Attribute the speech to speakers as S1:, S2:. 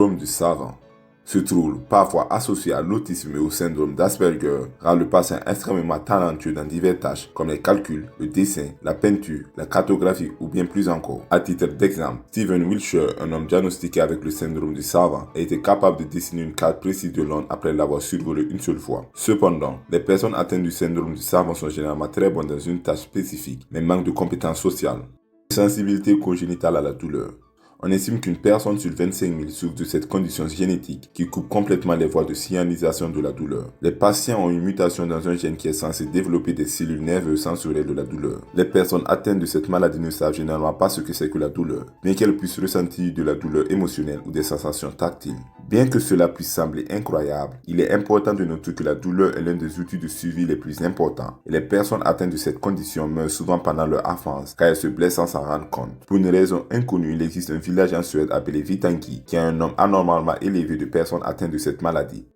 S1: Syndrome du savant. Ce trouble, parfois associé à l'autisme et au syndrome d'Asperger, rend le patient extrêmement talentueux dans diverses tâches comme les calculs, le dessin, la peinture, la cartographie ou bien plus encore. À titre d'exemple, Steven Wiltshire, un homme diagnostiqué avec le syndrome du savant, a été capable de dessiner une carte précise de Londres après l'avoir survolé une seule fois. Cependant, les personnes atteintes du syndrome du savant sont généralement très bonnes dans une tâche spécifique, mais manquent de compétences sociales. Sensibilité congénitale à la douleur. On estime qu'une personne sur 25 000 souffre de cette condition génétique qui coupe complètement les voies de signalisation de la douleur. Les patients ont une mutation dans un gène qui est censé développer des cellules nerveuses sensorielles de la douleur. Les personnes atteintes de cette maladie ne savent généralement pas ce que c'est que la douleur, bien qu'elles puissent ressentir de la douleur émotionnelle ou des sensations tactiles. Bien que cela puisse sembler incroyable, il est important de noter que la douleur est l'un des outils de suivi les plus importants et les personnes atteintes de cette condition meurent souvent pendant leur enfance car elles se blessent sans s'en rendre compte. Pour une raison inconnue, il existe un village en Suède appelé Vitanki qui a un nombre anormalement élevé de personnes atteintes de cette maladie.